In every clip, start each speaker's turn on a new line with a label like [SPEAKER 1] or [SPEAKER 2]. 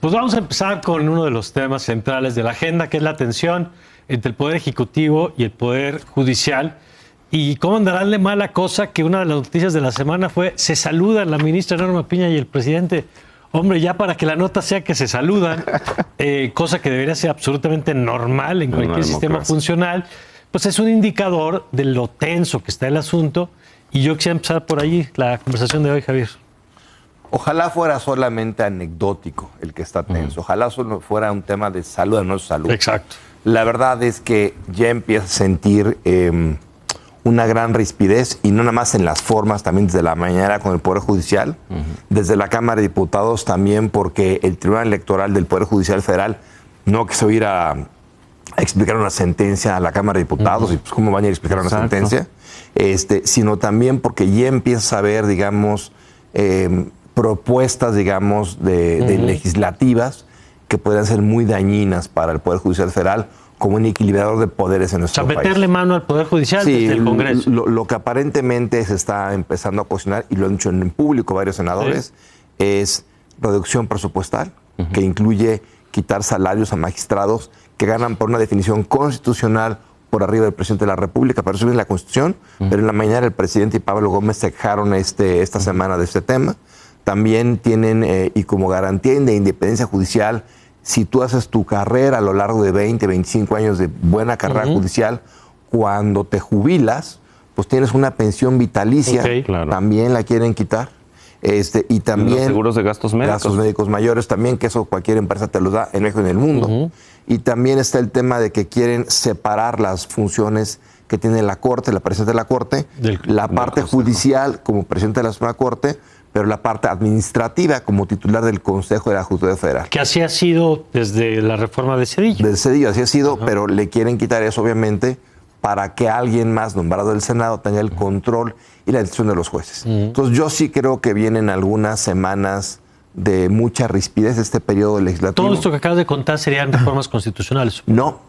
[SPEAKER 1] Pues vamos a empezar con uno de los temas centrales de la agenda, que es la tensión entre el Poder Ejecutivo y el Poder Judicial. ¿Y cómo andarán de mala cosa que una de las noticias de la semana fue se saludan la ministra Norma Piña y el presidente? Hombre, ya para que la nota sea que se saludan, cosa que debería ser absolutamente normal en cualquier sistema funcional, pues es un indicador de lo tenso que está el asunto. Y yo quisiera empezar por ahí la conversación de hoy, Javier.
[SPEAKER 2] Ojalá fuera solamente anecdótico el que está tenso. Ojalá solo fuera un tema de salud, no salud.
[SPEAKER 1] Exacto.
[SPEAKER 2] La verdad es que ya empieza a sentir una gran rispidez, y no nada más en las formas, también desde la mañana con el Poder Judicial, desde la Cámara de Diputados también, porque el Tribunal Electoral del Poder Judicial Federal no quiso ir a explicar una sentencia a la Cámara de Diputados, y pues cómo van a ir a explicar una sentencia, sino también porque ya empieza a haber, digamos, propuestas, digamos, de legislativas que podrían ser muy dañinas para el Poder Judicial Federal como un equilibrador de poderes en nuestro país.
[SPEAKER 1] Meterle mano al Poder Judicial desde el Congreso.
[SPEAKER 2] Lo que aparentemente se está empezando a cuestionar, y lo han dicho en público varios senadores, es reducción presupuestal, que incluye quitar salarios a magistrados que ganan por una definición constitucional por arriba del presidente de la República, pero eso es la Constitución. Pero en la mañana el presidente y Pablo Gómez se quejaron esta semana de este tema. También tienen, y como garantía de independencia judicial, si tú haces tu carrera a lo largo de 20, 25 años de buena carrera judicial, cuando te jubilas, pues tienes una pensión vitalicia, también la quieren quitar. Y también
[SPEAKER 3] los seguros de gastos
[SPEAKER 2] médicos mayores también, que eso cualquier empresa te los da en México y en el mundo. Y también está el tema de que quieren separar las funciones que tiene la Corte, la presidenta de la Corte, la parte judicial como presidente de la Suprema Corte, pero la parte administrativa como titular del Consejo de la Justicia Federal.
[SPEAKER 1] Que así ha sido desde la reforma de Zedillo.
[SPEAKER 2] Desde Zedillo, así ha sido, pero le quieren quitar eso, obviamente, para que alguien más nombrado del Senado tenga el control y la decisión de los jueces. Entonces yo sí creo que vienen algunas semanas de mucha rispidez este periodo legislativo.
[SPEAKER 1] Todo esto que acabas de contar serían reformas constitucionales.
[SPEAKER 2] No,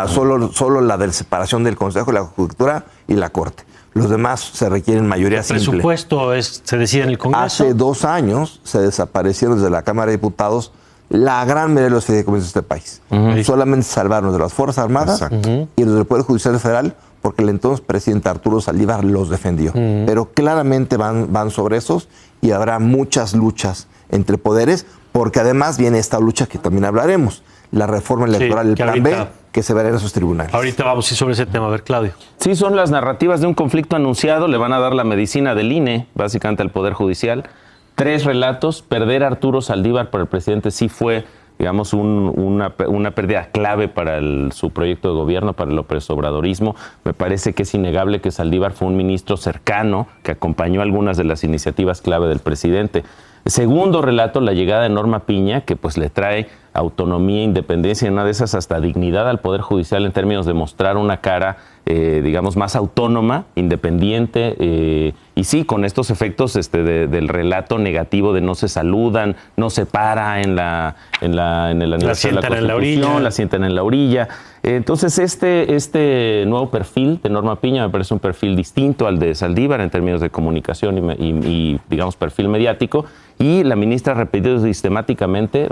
[SPEAKER 2] solo la de separación del Consejo, la Judicatura y la Corte. Los demás se requieren mayoría simple.
[SPEAKER 1] ¿El presupuesto se decide en el Congreso?
[SPEAKER 2] Hace 2 años se desaparecieron desde la Cámara de Diputados la gran mayoría de los fideicomisos de este país. Solamente salvaron de las Fuerzas Armadas y los del Poder Judicial Federal, porque el entonces presidente Arturo Saldívar los defendió. Pero claramente van sobre esos, y habrá muchas luchas entre poderes, porque además viene esta lucha que también hablaremos, la reforma electoral del Plan B, que se verá en esos tribunales.
[SPEAKER 1] Ahorita vamos a ir sobre ese tema. A ver, Claudio.
[SPEAKER 3] Sí, son las narrativas de un conflicto anunciado. Le van a dar la medicina del INE, básicamente, al Poder Judicial. 3 relatos. Perder a Arturo Saldívar por el presidente sí fue, digamos, una pérdida clave para su proyecto de gobierno, para el López Obradorismo. Me parece que es innegable que Saldívar fue un ministro cercano que acompañó algunas de las iniciativas clave del presidente. Segundo relato, la llegada de Norma Piña, que pues le trae autonomía, independencia y una de esas hasta dignidad al Poder Judicial en términos de mostrar una cara, digamos, más autónoma, independiente, y sí, con estos efectos del relato negativo de no se saludan, no se para en el aniversario de la Constitución, la sientan en la orilla. Entonces, este nuevo perfil de Norma Piña me parece un perfil distinto al de Saldívar en términos de comunicación y digamos, perfil mediático. Y la ministra ha repetido sistemáticamente,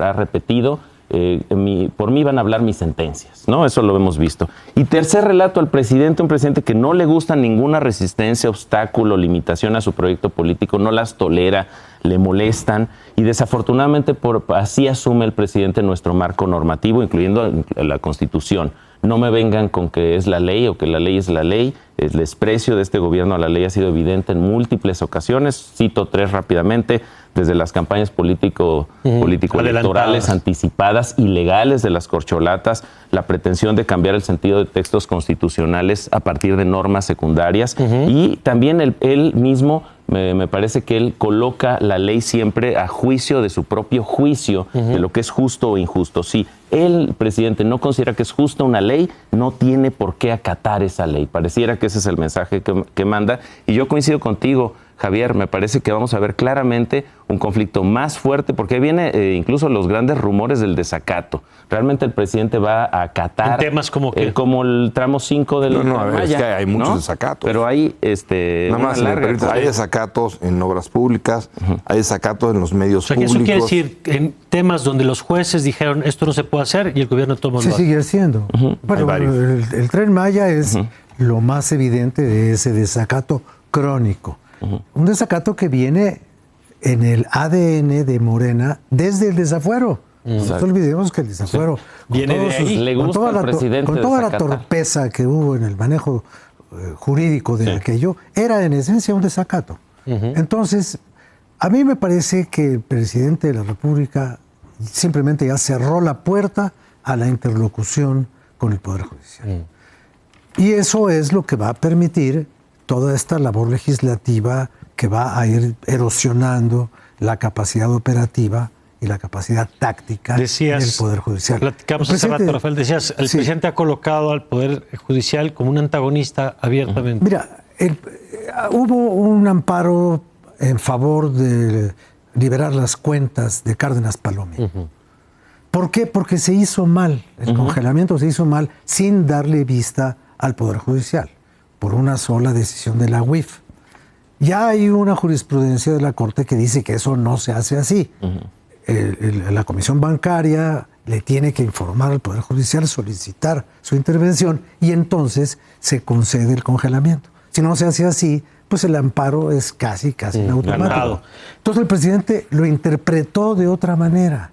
[SPEAKER 3] por mí van a hablar mis sentencias, ¿no? Eso lo hemos visto. Y tercer relato al presidente, un presidente que no le gusta ninguna resistencia, obstáculo, limitación a su proyecto político, no las tolera, le molestan, y desafortunadamente así asume el presidente nuestro marco normativo, incluyendo la Constitución. No me vengan con que es la ley o que la ley es la ley. El desprecio de este gobierno a la ley ha sido evidente en múltiples ocasiones. Cito 3 rápidamente. Desde las campañas político-electorales anticipadas, ilegales de las corcholatas, la pretensión de cambiar el sentido de textos constitucionales a partir de normas secundarias, y también él mismo, me parece que él coloca la ley siempre a juicio de su propio juicio, de lo que es justo o injusto. Si el presidente no considera que es justa una ley, no tiene por qué acatar esa ley. Pareciera que ese es el mensaje que manda, y yo coincido contigo. Javier, me parece que vamos a ver claramente un conflicto más fuerte, porque viene incluso los grandes rumores del desacato. Realmente el presidente va a acatar
[SPEAKER 1] en temas como que
[SPEAKER 3] como el tramo 5 del
[SPEAKER 2] No, a ver, es que hay muchos desacatos.
[SPEAKER 3] Pero hay
[SPEAKER 2] nada más, hay desacatos en obras públicas, hay desacatos en los medios públicos.
[SPEAKER 1] Eso quiere decir en temas donde los jueces dijeron esto no se puede hacer y el gobierno tomó
[SPEAKER 4] Se sigue haciendo. Bueno, el Tren Maya es lo más evidente de ese desacato crónico. Un desacato que viene en el ADN de Morena desde el desafuero. No olvidemos que el desafuero, con toda la torpeza que hubo en el manejo jurídico de aquello, era en esencia un desacato. Entonces, a mí me parece que el presidente de la República simplemente ya cerró la puerta a la interlocución con el Poder Judicial. Y eso es lo que va a permitir toda esta labor legislativa que va a ir erosionando la capacidad operativa y la capacidad táctica del Poder Judicial.
[SPEAKER 1] Platicamos hace rato, Rafael, decías, el presidente ha colocado al Poder Judicial como un antagonista abiertamente.
[SPEAKER 4] Mira, hubo un amparo en favor de liberar las cuentas de Cárdenas Palomino. ¿Por qué? Porque se hizo mal, el congelamiento se hizo mal sin darle vista al Poder Judicial, por una sola decisión de la UIF. Ya hay una jurisprudencia de la Corte que dice que eso no se hace así. La Comisión Bancaria le tiene que informar al Poder Judicial, solicitar su intervención y entonces se concede el congelamiento. Si no se hace así, pues el amparo es casi en automático. Entonces el presidente lo interpretó de otra manera,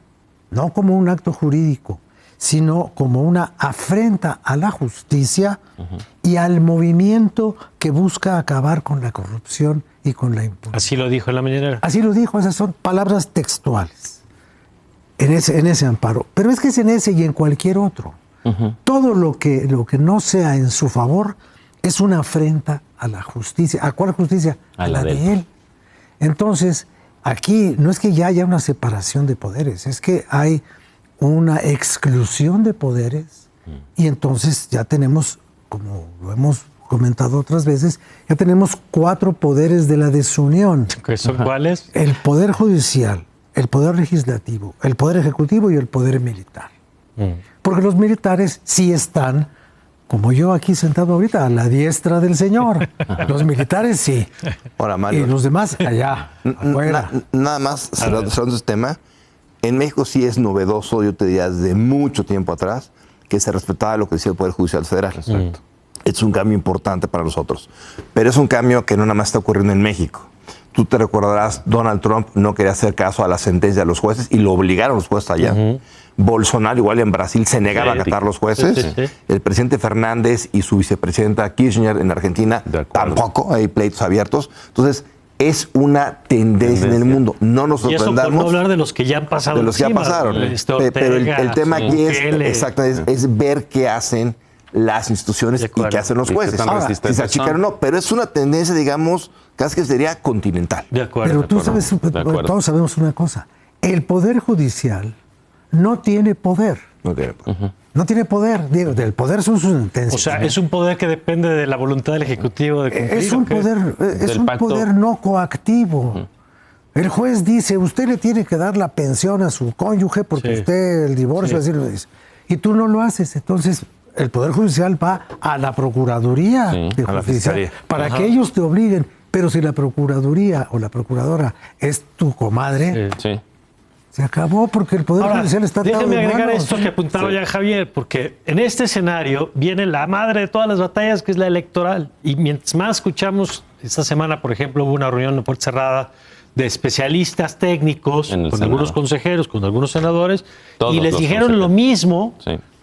[SPEAKER 4] no como un acto jurídico, sino como una afrenta a la justicia y al movimiento que busca acabar con la corrupción y con la impunidad.
[SPEAKER 1] Así lo dijo en la mañanera.
[SPEAKER 4] Así lo dijo, esas son palabras textuales en ese amparo. Pero es que es en ese y en cualquier otro. Todo lo que no sea en su favor es una afrenta a la justicia. ¿A cuál justicia? A la de él. Entonces, aquí no es que ya haya una separación de poderes, es que hay una exclusión de poderes y entonces ya tenemos, como lo hemos comentado otras veces, ya tenemos 4 poderes de la desunión.
[SPEAKER 1] ¿Qué son cuáles?
[SPEAKER 4] El Poder Judicial, el Poder Legislativo, el Poder Ejecutivo y el Poder Militar. Porque los militares sí están, como yo aquí sentado ahorita, a la diestra del señor. Los militares sí.
[SPEAKER 2] Ahora, Mario,
[SPEAKER 4] y los demás allá, afuera.
[SPEAKER 2] Nada más, cerrando este tema, en México sí es novedoso, yo te diría, desde mucho tiempo atrás, que se respetaba lo que decía el Poder Judicial Federal. Es un cambio importante para nosotros. Pero es un cambio que no nada más está ocurriendo en México. Tú te recordarás, Donald Trump no quería hacer caso a la sentencia de los jueces y lo obligaron los jueces allá. Bolsonaro, igual en Brasil, se negaba a acatar los jueces. El presidente Fernández y su vicepresidenta Kirchner en Argentina tampoco, hay pleitos abiertos. Entonces, es una tendencia en el mundo. No nos sorprendamos.
[SPEAKER 1] Y eso por no hablar de los que ya han pasado.
[SPEAKER 2] De los que ya pasaron. Pero el tema aquí es ver qué hacen las instituciones y qué hacen los jueces. Ahora, si se achican o no, pero es una tendencia, digamos, casi que sería continental.
[SPEAKER 1] De acuerdo.
[SPEAKER 4] Pero tú sabes, todos sabemos una cosa. El Poder Judicial no tiene poder.
[SPEAKER 2] No tiene poder.
[SPEAKER 4] No tiene poder. Digo, del poder son sus sentencias.
[SPEAKER 1] O sea, es un poder que depende de la voluntad del Ejecutivo de cumplir.
[SPEAKER 4] Es un poder no coactivo. El juez dice, usted le tiene que dar la pensión a su cónyuge porque usted el divorcio así lo dice. Y tú no lo haces. Entonces, el Poder Judicial va a la Procuraduría de Justicia para que ellos te obliguen. Pero si la Procuraduría o la Procuradora es tu comadre, se acabó porque el Poder Judicial está atado.
[SPEAKER 1] Déjeme agregar esto que apuntaba ya Javier, porque en este escenario viene la madre de todas las batallas, que es la electoral. Y mientras más escuchamos, esta semana, por ejemplo, hubo una reunión en puerta cerrada de especialistas técnicos, con algunos consejeros, con algunos senadores, y les dijeron lo mismo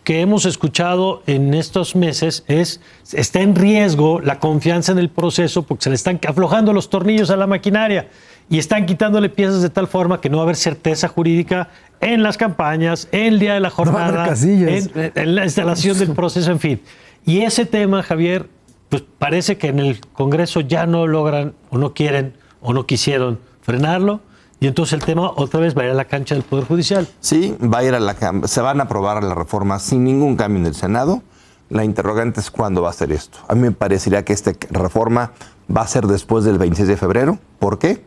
[SPEAKER 1] que hemos escuchado en estos meses, está en riesgo la confianza en el proceso porque se le están aflojando los tornillos a la maquinaria y están quitándole piezas de tal forma que no va a haber certeza jurídica en las campañas, en el día de la jornada, en la instalación del proceso, en fin. Y ese tema, Javier, pues parece que en el Congreso ya no logran o no quieren o no quisieron frenarlo. Y entonces el tema otra vez va a ir a la cancha del Poder Judicial.
[SPEAKER 2] Sí, va a ir a se van a aprobar las reformas sin ningún cambio en el Senado, La interrogante es cuándo va a ser esto. A mí me parecería que esta reforma va a ser después del 26 de febrero. ¿Por qué?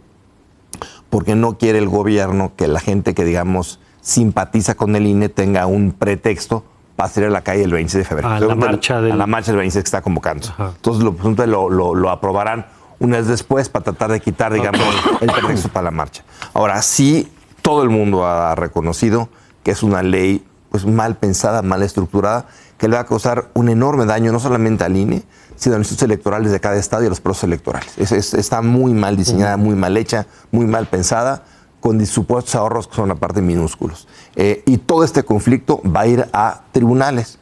[SPEAKER 2] Porque no quiere el gobierno que la gente que, digamos, simpatiza con el INE tenga un pretexto para salir a la calle el 26 de febrero.
[SPEAKER 1] A la marcha del
[SPEAKER 2] 26 que está convocando.
[SPEAKER 1] Ajá.
[SPEAKER 2] Entonces lo aprobarán un mes después para tratar de quitar, digamos, el pretexto para la marcha. Ahora, sí, todo el mundo ha reconocido que es una ley pues mal pensada, mal estructurada, que le va a causar un enorme daño no solamente al INE, sino a los institutos electorales de cada estado y a los procesos electorales. Está muy mal diseñada, muy mal hecha, muy mal pensada, con supuestos ahorros que son una parte minúsculos. Y todo este conflicto va a ir a tribunales,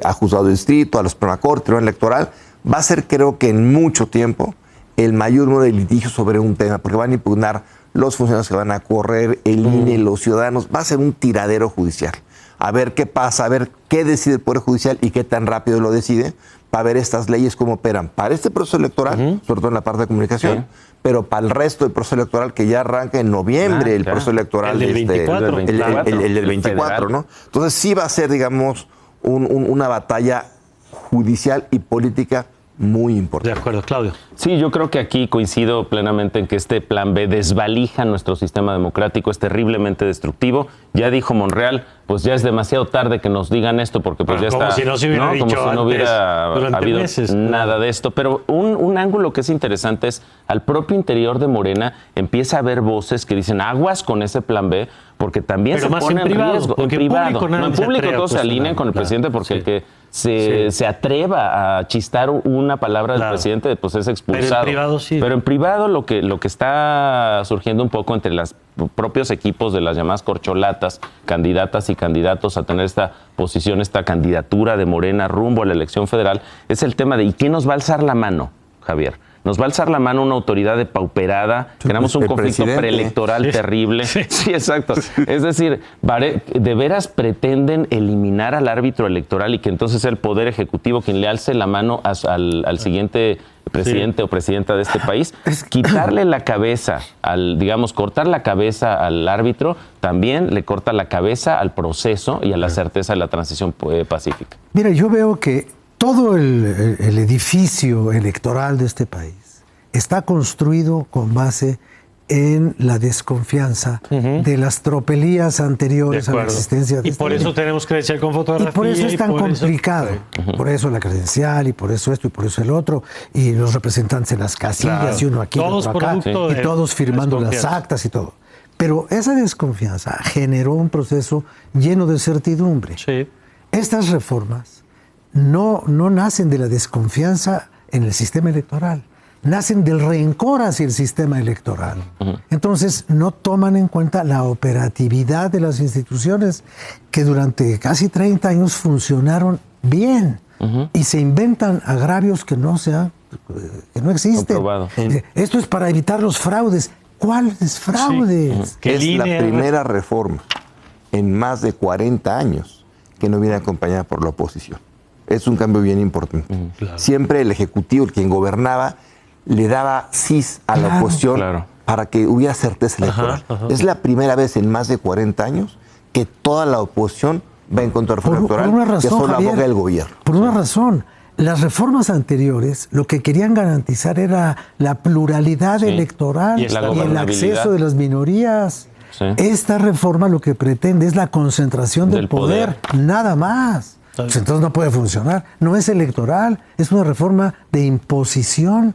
[SPEAKER 2] a juzgado de distrito, a la Suprema Corte, Tribunal Electoral. Va a ser, creo que en mucho tiempo, el mayor número de litigios sobre un tema, porque van a impugnar los funcionarios que van a correr, el INE, los ciudadanos. Va a ser un tiradero judicial. A ver qué pasa, a ver qué decide el Poder Judicial y qué tan rápido lo decide, para ver estas leyes cómo operan para este proceso electoral, sobre todo en la parte de comunicación, pero para el resto del proceso electoral que ya arranca en noviembre, el proceso electoral
[SPEAKER 1] el del 24,
[SPEAKER 2] el del 24, ¿no? Entonces sí va a ser, digamos, una batalla judicial y política muy importante.
[SPEAKER 1] De acuerdo, Claudio.
[SPEAKER 3] Sí, yo creo que aquí coincido plenamente en que este plan B desvalija nuestro sistema democrático, es terriblemente destructivo. Ya dijo Monreal, pues ya es demasiado tarde que nos digan esto porque pues ya
[SPEAKER 1] como
[SPEAKER 3] está...
[SPEAKER 1] Si no se hubiera dicho
[SPEAKER 3] como si no hubiera habido
[SPEAKER 1] meses,
[SPEAKER 3] nada de esto. Pero un ángulo que es interesante es, al propio interior de Morena empieza a haber voces que dicen aguas con ese plan B, porque también
[SPEAKER 1] pero
[SPEAKER 3] se pone en riesgo. En privado. En público todos se alinean con el presidente porque el que se atreva a chistar una palabra del presidente, pues es expulsado.
[SPEAKER 1] Pero en privado sí.
[SPEAKER 3] Pero en privado lo que está surgiendo un poco entre los propios equipos de las llamadas corcholatas, candidatas y candidatos a tener esta posición, esta candidatura de Morena rumbo a la elección federal, es el tema de ¿y quién nos va a alzar la mano, Javier? Nos va a alzar la mano una autoridad depauperada, tenemos un conflicto preelectoral terrible. Sí, exacto. Es decir, de veras pretenden eliminar al árbitro electoral y que entonces sea el Poder Ejecutivo quien le alce la mano al siguiente presidente o presidenta de este país. Quitarle la cabeza, cortar la cabeza al árbitro, también le corta la cabeza al proceso y a la certeza de la transición pacífica.
[SPEAKER 4] Mira, yo veo que todo el edificio electoral de este país está construido con base en la desconfianza de las tropelías anteriores a la existencia de
[SPEAKER 1] y por eso tenemos credencial con fotografía.
[SPEAKER 4] Y por eso es tan complicado. Por eso la credencial, y por eso esto, y por eso el otro, y los representantes en las casillas, y uno aquí, y otro acá, y todos firmando las actas y todo. Pero esa desconfianza generó un proceso lleno de certidumbre.
[SPEAKER 1] Sí.
[SPEAKER 4] Estas reformas no nacen de la desconfianza en el sistema electoral, nacen del rencor hacia el sistema electoral. Entonces no toman en cuenta la operatividad de las instituciones que durante casi 30 años funcionaron bien y se inventan agravios que no existen. Esto es para evitar los fraudes. ¿Cuáles fraudes?
[SPEAKER 2] Sí. Es la primera reforma en más de 40 años que no viene acompañada por la oposición. Es un cambio bien importante.
[SPEAKER 1] Claro.
[SPEAKER 2] Siempre el Ejecutivo, quien gobernaba, le daba cis a la oposición para que hubiera certeza electoral. Es la primera vez en más de 40 años que toda la oposición va en contra de la reforma electoral,
[SPEAKER 4] por una razón,
[SPEAKER 2] que solo
[SPEAKER 4] Javier,
[SPEAKER 2] aboga el gobierno.
[SPEAKER 4] Por una razón. Las reformas anteriores lo que querían garantizar era la pluralidad electoral y el acceso de las minorías. Sí. Esta reforma lo que pretende es la concentración del poder, nada más. Pues entonces no puede funcionar. No es electoral, es una reforma de imposición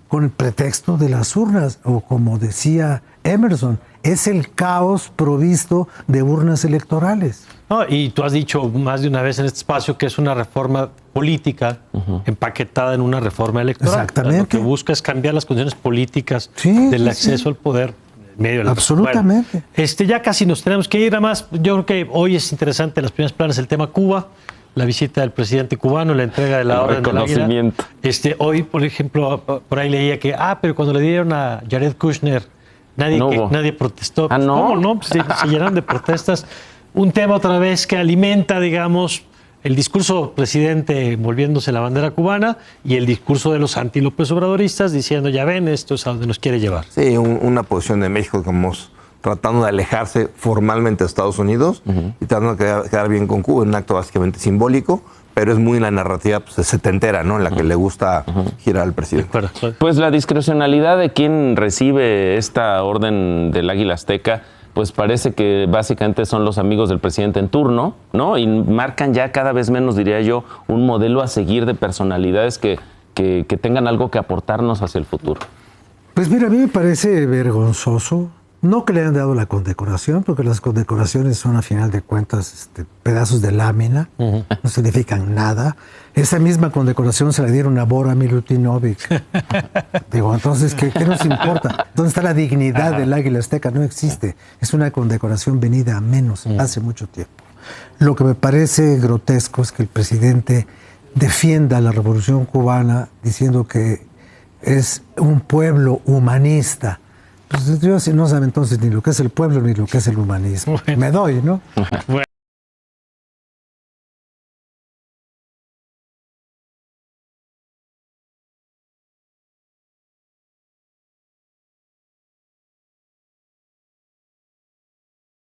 [SPEAKER 4] con el pretexto de las urnas, o como decía Emerson, es el caos provisto de urnas electorales.
[SPEAKER 1] No, y tú has dicho más de una vez en este espacio que es una reforma política empaquetada en una reforma electoral.
[SPEAKER 4] Exactamente.
[SPEAKER 1] Lo que busca es cambiar las condiciones políticas del acceso al poder en medio de la
[SPEAKER 4] absolutamente.
[SPEAKER 1] Bueno, ya casi nos tenemos que ir. Además, yo creo que hoy es interesante en las primeras planas el tema Cuba, la visita del presidente cubano, la entrega de la Orden del Águila. Hoy, por ejemplo, por ahí leía que, pero cuando le dieron a Jared Kushner, nadie protestó.
[SPEAKER 3] ¿No?
[SPEAKER 1] Pues se llenaron de protestas. Un tema otra vez que alimenta, digamos, el discurso presidente volviéndose la bandera cubana y el discurso de los anti-López Obradoristas diciendo, ya ven, esto es a donde nos quiere llevar.
[SPEAKER 2] Sí, una posición de México como tratando de alejarse formalmente de Estados Unidos y tratando de quedar bien con Cuba, en un acto básicamente simbólico, pero es muy la narrativa pues, setentera, ¿no? En la que le gusta girar al presidente.
[SPEAKER 3] Pues la discrecionalidad de quien recibe esta orden del Águila Azteca, pues parece que básicamente son los amigos del presidente en turno, ¿no? Y marcan ya cada vez menos, diría yo, un modelo a seguir de personalidades que tengan algo que aportarnos hacia el futuro. Pues
[SPEAKER 4] mira, a mí me parece vergonzoso. No que le hayan dado la condecoración, porque las condecoraciones son a final de cuentas pedazos de lámina, no significan nada. Esa misma condecoración se la dieron a Bora Milutinovic. Digo, entonces, ¿qué nos importa? ¿Dónde está la dignidad del Águila Azteca? No existe. Es una condecoración venida a menos hace mucho tiempo. Lo que me parece grotesco es que el presidente defienda la Revolución Cubana diciendo que es un pueblo humanista. Pues yo no sabe entonces ni lo que es el pueblo ni lo que es el humanismo. Bueno. Me doy, ¿no?
[SPEAKER 1] Bueno.